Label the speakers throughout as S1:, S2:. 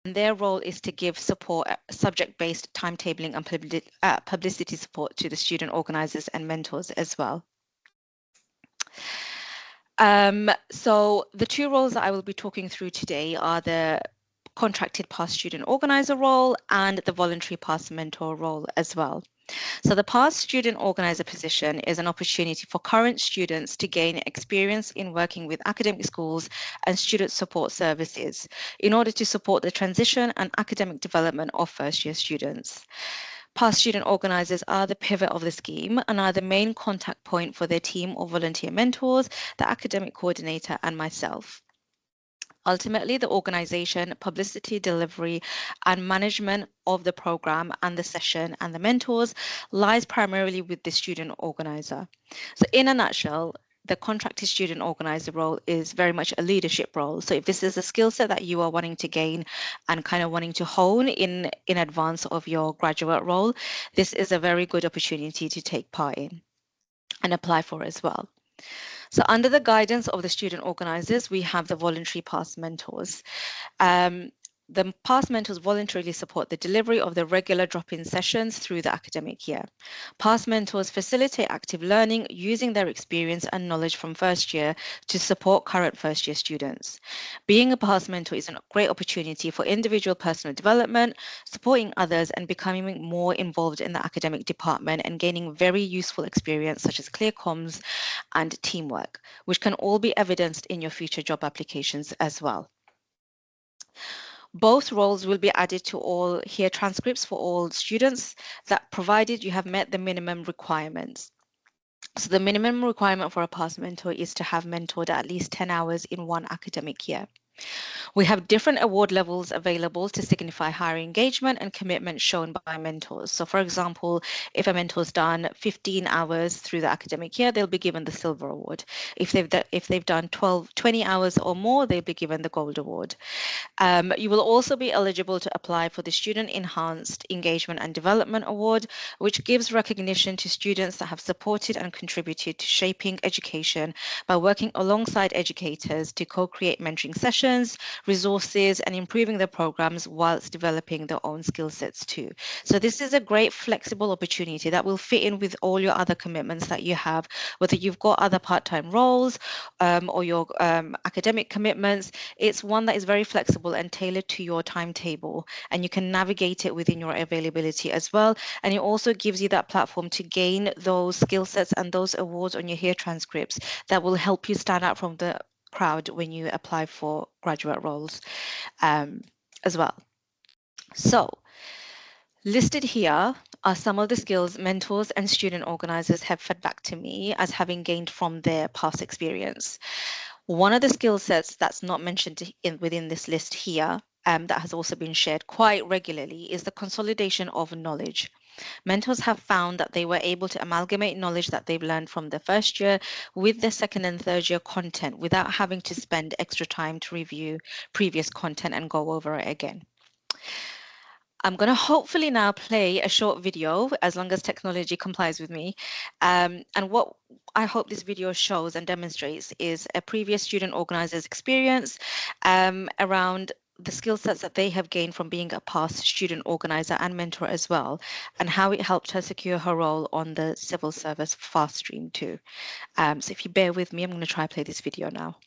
S1: And their role is to give support, subject-based timetabling and publicity support to the student organizers and mentors as well. So the two roles that I will be talking through today are the contracted past student organizer role and the voluntary past mentor role as well. So the past student organizer position is an opportunity for current students to gain experience in working with academic schools and student support services in order to support the transition and academic development of first year students. Past student organizers are the pivot of the scheme and are the main contact point for their team of volunteer mentors, the academic coordinator, and myself. Ultimately, the organization, publicity, delivery, and management of the program and the session and the mentors lies primarily with the student organizer. So, in a nutshell, the contracted student organizer role is very much a leadership role. So, if this is a skill set that you are wanting to gain and kind of wanting to hone in advance of your graduate role, this is a very good opportunity to take part in and apply for as well. So, under the guidance of the student organizers, we have the voluntary past mentors. Um, the past mentors voluntarily support the delivery of the regular drop-in sessions through the academic year. Past mentors facilitate active learning using their experience and knowledge from first year to support current first year students. Being a past mentor is a great opportunity for individual personal development, supporting others, and becoming more involved in the academic department and gaining very useful experience such as clear comms and teamwork, which can all be evidenced in your future job applications as well. Both roles will be added to all here transcripts for all students that provided you have met the minimum requirements. So the minimum requirement for a past mentor is to have mentored at least 10 hours in one academic year. We have different award levels available to signify higher engagement and commitment shown by mentors. So, for example, if a mentor's done 15 hours through the academic year, they'll be given the silver award. If they've done 20 hours or more, they'll be given the gold award. You will also be eligible to apply for the Student Enhanced Engagement and Development Award, which gives recognition to students that have supported and contributed to shaping education by working alongside educators to co-create mentoring sessions, resources, and improving their programs whilst developing their own skill sets too. So this is a great flexible opportunity that will fit in with all your other commitments that you have, whether you've got other part-time roles or your academic commitments. It's one that is very flexible and tailored to your timetable, and you can navigate it within your availability as well. And it also gives you that platform to gain those skill sets and those awards on your here transcripts that will help you stand out from the crowd when you apply for graduate roles as well. So, listed here are some of the skills mentors and student organizers have fed back to me as having gained from their past experience. One of the skill sets that's not mentioned within this list here, that has also been shared quite regularly, is the consolidation of knowledge. Mentors have found that they were able to amalgamate knowledge that they've learned from the first year with their second and third year content without having to spend extra time to review previous content and go over it again. I'm going to hopefully now play a short video as long as technology complies with me. And what I hope this video shows and demonstrates is a previous student organizer's experience around the skill sets that they have gained from being a past student organizer and mentor as well, and how it helped her secure her role on the civil service fast stream too. So if you bear with me, I'm going to try play this video now.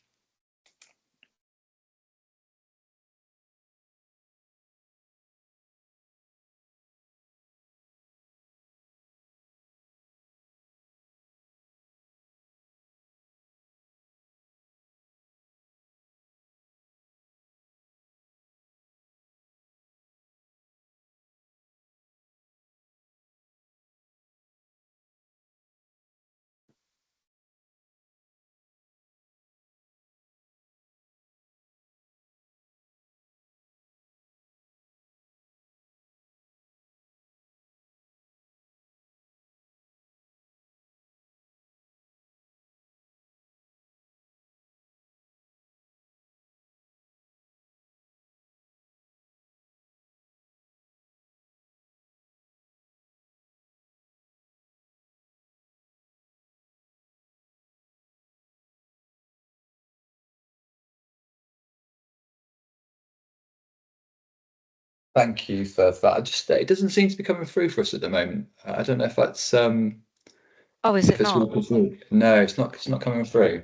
S2: Thank you for that. It doesn't seem to be coming through for us at the moment. I don't know if that's
S1: Oh, is
S2: if
S1: it
S2: it's
S1: not?
S2: all. No, it's not. It's not coming through.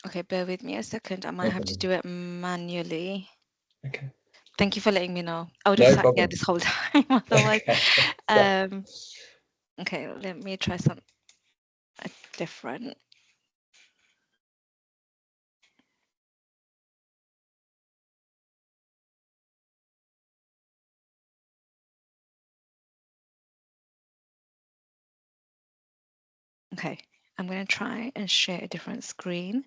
S1: Okay, bear with me a second. I might
S2: No
S1: have to
S2: problem.
S1: do it manually.
S2: Okay.
S1: Thank you for letting me know. I would have
S2: No
S1: sat here
S2: problem.
S1: this whole time otherwise.
S2: Okay. So,
S1: Um, okay, let me try something different. Okay, I'm going to try and share a different screen.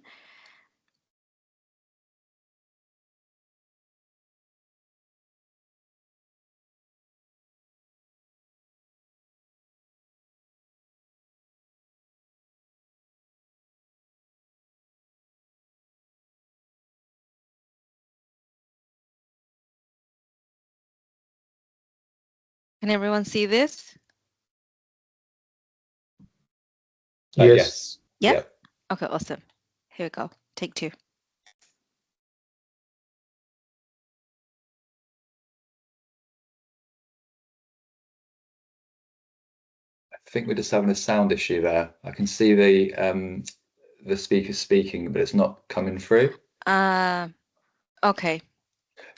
S1: Can everyone see this?
S2: yes.
S1: Yeah?
S2: Yep.
S1: Okay, awesome. Here we go. Take two.
S2: I think we're just having a sound issue there. I can see the speaker speaking, but it's not coming through.
S1: Okay.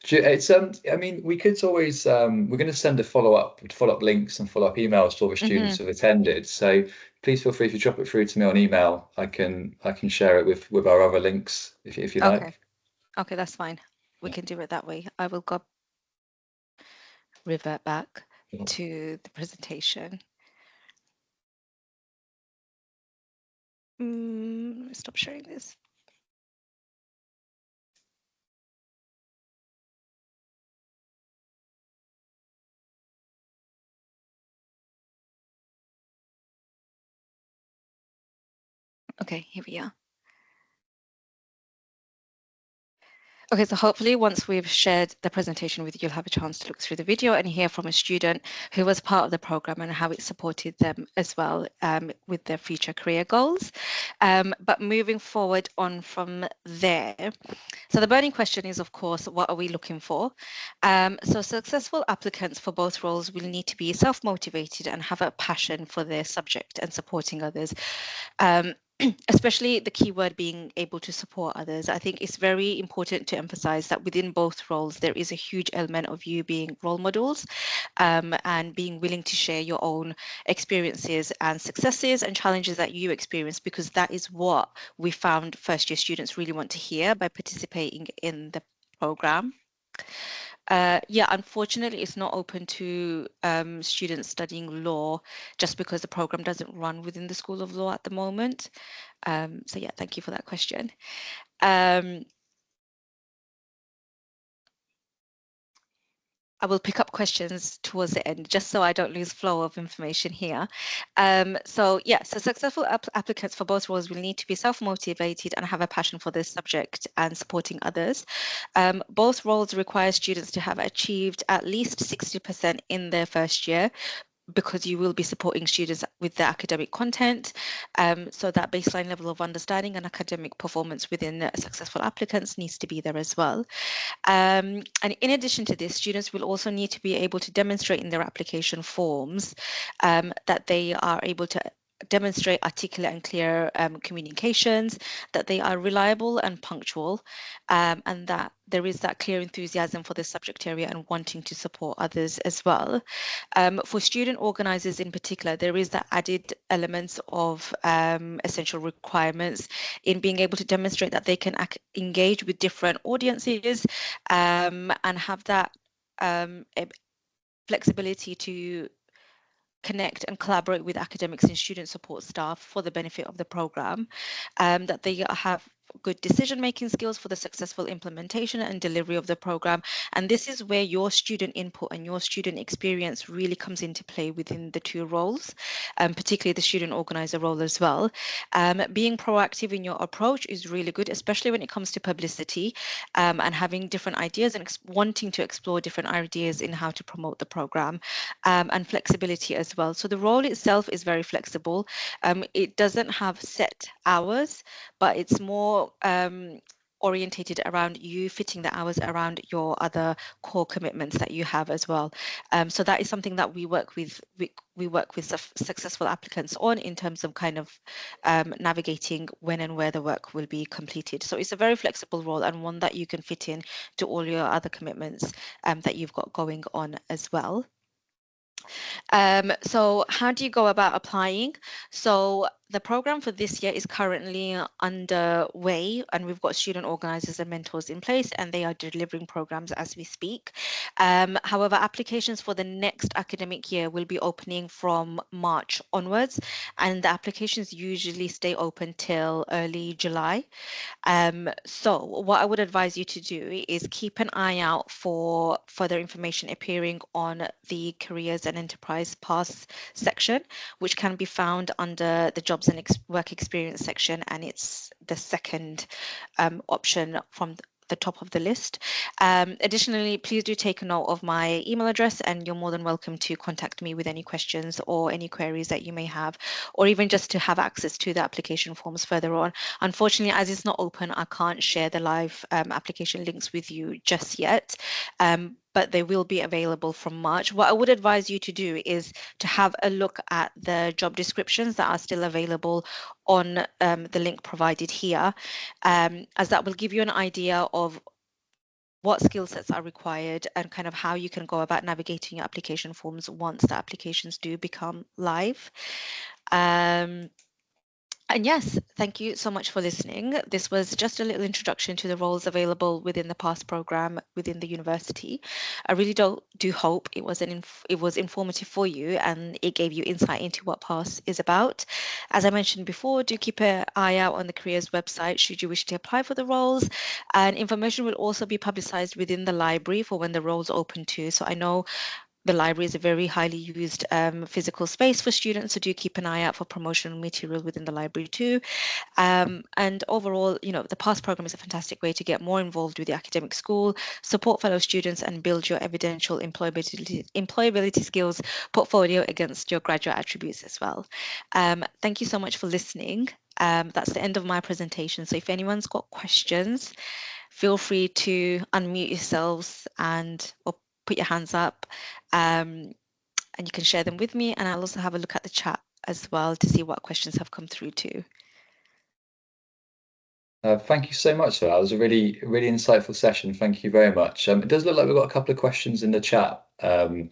S2: It's I mean, we could always we're going to send a follow up links and follow up emails to all the students
S1: Mm-hmm.
S2: who have attended. So please feel free to drop it through to me on email. I can share it with our other links if you
S1: Okay.
S2: like.
S1: Okay, that's fine. We can do it that way. I will go revert back
S2: Yeah.
S1: to the presentation. Stop sharing this. Okay, here we are. Okay, so hopefully once we've shared the presentation with you, you'll have a chance to look through the video and hear from a student who was part of the program and how it supported them as well with their future career goals. But moving forward on from there, so the burning question is, of course, what are we looking for? So successful applicants for both roles will need to be self-motivated and have a passion for their subject and supporting others. Especially the keyword being able to support others. I think it's very important to emphasize that within both roles, there is a huge element of you being role models and being willing to share your own experiences and successes and challenges that you experience, because that is what we found first year students really want to hear by participating in the program. Yeah, unfortunately, it's not open to students studying law just because the program doesn't run within the School of Law at the moment. So yeah, thank you for that question. I will pick up questions towards the end, just so I don't lose flow of information here. So successful applicants for both roles will need to be self-motivated and have a passion for this subject and supporting others. Both roles require students to have achieved at least 60% in their first year, because you will be supporting students with the academic content. So that baseline level of understanding and academic performance within successful applicants needs to be there as well. And in addition to this, students will also need to be able to demonstrate in their application forms that they are able to demonstrate articulate and clear communications, that they are reliable and punctual, and that there is that clear enthusiasm for the subject area and wanting to support others as well. For student organisers in particular, there is that added elements of essential requirements in being able to demonstrate that they can engage with different audiences and have that flexibility to connect and collaborate with academics and student support staff for the benefit of the program, that they have good decision-making skills for the successful implementation and delivery of the program. And this is where your student input and your student experience really comes into play within the two roles, particularly the student organizer role as well. Being proactive in your approach is really good, especially when it comes to publicity and having different ideas and wanting to explore different ideas in how to promote the program, and flexibility as well. So the role itself is very flexible. It doesn't have set hours, but it's more orientated around you fitting the hours around your other core commitments that you have as well. So that is something that we work with. We work with successful applicants on in terms of kind of navigating when and where the work will be completed. So it's a very flexible role and one that you can fit in to all your other commitments that you've got going on as well. So how do you go about applying? So the program for this year is currently underway, and we've got student organizers and mentors in place, and they are delivering programs as we speak. However, applications for the next academic year will be opening from March onwards, and the applications usually stay open till early July. So what I would advise you to do is keep an eye out for further information appearing on the Careers and Enterprise Pass section, which can be found under the Jobs and Work Experience section, and it's the second option from the top of the list. Additionally, please do take a note of my email address, and you're more than welcome to contact me with any questions or any queries that you may have, or even just to have access to the application forms further on. Unfortunately, as it's not open, I can't share the live application links with you just yet. But they will be available from March. What I would advise you to do is to have a look at the job descriptions that are still available on the link provided here, as that will give you an idea of what skill sets are required and kind of how you can go about navigating your application forms once the applications do become live. And yes, thank you so much for listening. This was just a little introduction to the roles available within the PASS program within the university. I really do hope it was informative for you and it gave you insight into what PASS is about. As I mentioned before, do keep an eye out on the careers website should you wish to apply for the roles. And information will also be publicized within the library for when the roles open too. So I know the library is a very highly used physical space for students, so do keep an eye out for promotional material within the library too. And overall, the PASS program is a fantastic way to get more involved with the academic school, support fellow students, and build your evidential employability skills portfolio against your graduate attributes as well. Thank you so much for listening. That's the end of my presentation. So if anyone's got questions, feel free to unmute yourselves or put your hands up, and you can share them with me, and I'll also have a look at the chat as well to see what questions have come through too.
S2: Thank you so much for that. It was a really, really insightful session. Thank you very much. It does look like we've got a couple of questions in the chat. I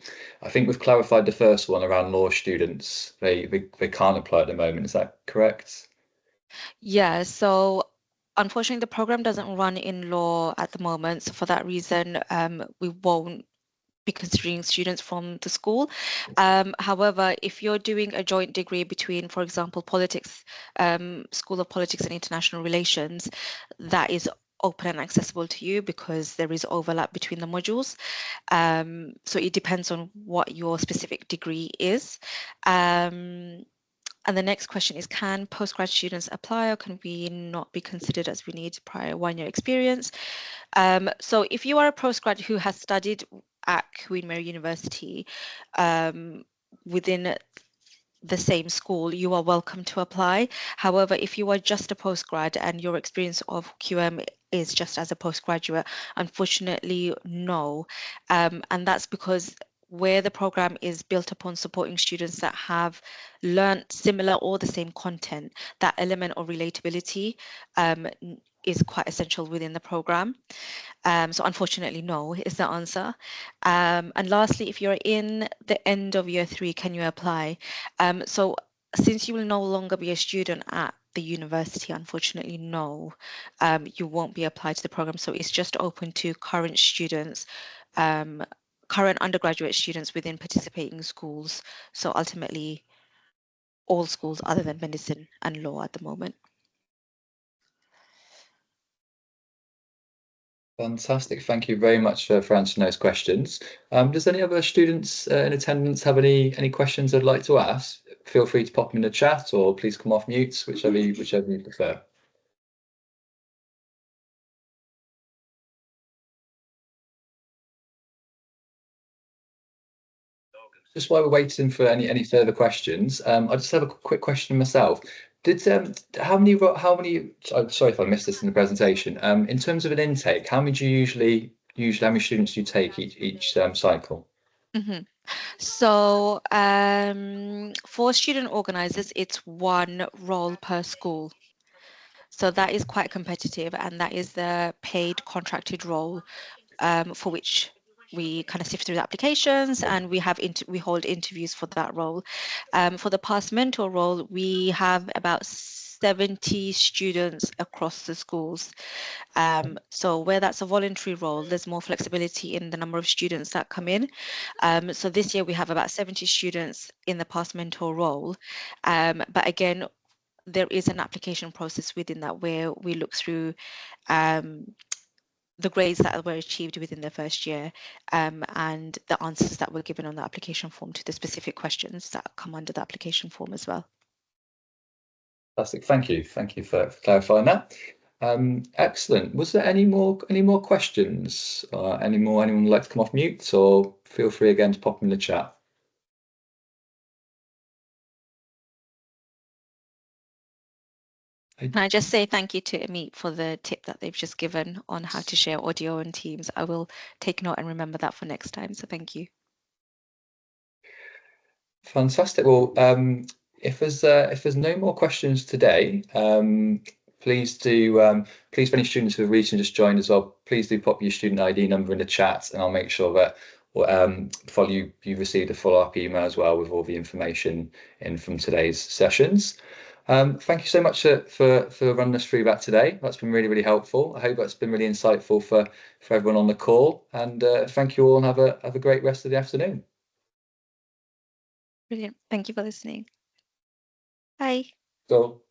S2: think we've clarified the first one around law students. They can't apply at the moment. Is that correct?
S1: Yeah, so unfortunately, the program doesn't run in law at the moment. So for that reason, we won't be considering students from the school. However, if you're doing a joint degree between, for example, politics, School of Politics and International Relations, that is open and accessible to you because there is overlap between the modules. So it depends on what your specific degree is. And the next question is, can postgrad students apply or can we not be considered as we need prior 1-year experience? So if you are a postgrad who has studied at Queen Mary University within the same school, you are welcome to apply. However, if you are just a postgrad and your experience of QM is just as a postgraduate, unfortunately, no. And that's because where the program is built upon supporting students that have learned similar or the same content, that element of relatability is quite essential within the program. So unfortunately, no is the answer. And lastly, if you're in the end of year 3, can you apply? So since you will no longer be a student at the university, unfortunately, no, you won't be applied to the program. So it's just open to current students, current undergraduate students within participating schools. So ultimately, all schools other than medicine and law at the moment.
S2: Fantastic. Thank you very much for answering those questions. Does any other students in attendance have any questions they'd like to ask? Feel free to pop them in the chat or please come off mute, whichever you prefer. Just while we're waiting for any further questions, I just have a quick question myself. Did how many sorry if I missed this in the presentation. In terms of an intake, how many do you usually how many students do you take each cycle?
S1: Mhm. So for student organizers, it's one role per school. So that is quite competitive, and that is the paid contracted role for which we kind of sift through the applications, and we hold interviews for that role. For the past mentor role, we have about 70 students across the schools. So where that's a voluntary role, there's more flexibility in the number of students that come in. So this year we have about 70 students in the past mentor role. But again, there is an application process within that where we look through um, the grades that were achieved within the first year and the answers that were given on the application form to the specific questions that come under the application form as well.
S2: Fantastic. Thank you for clarifying that. Excellent. Was there any more questions? Anyone would like to come off mute, or feel free again to pop in the chat.
S1: Can I just say thank you to Amit for the tip that they've just given on how to share audio and Teams. I will take note and remember that for next time. So thank you.
S2: Fantastic. Well, if there's no more questions today, please for any students who have recently just joined as well, please do pop your student ID number in the chat, and I'll make sure that you received a follow-up email as well with all the information in from today's sessions. Thank you so much for running us through that today. That's been really helpful. I hope that's been really insightful for everyone on the call. And thank you all, and have a great rest of the afternoon.
S1: Brilliant. Thank you for listening. Bye.
S2: So.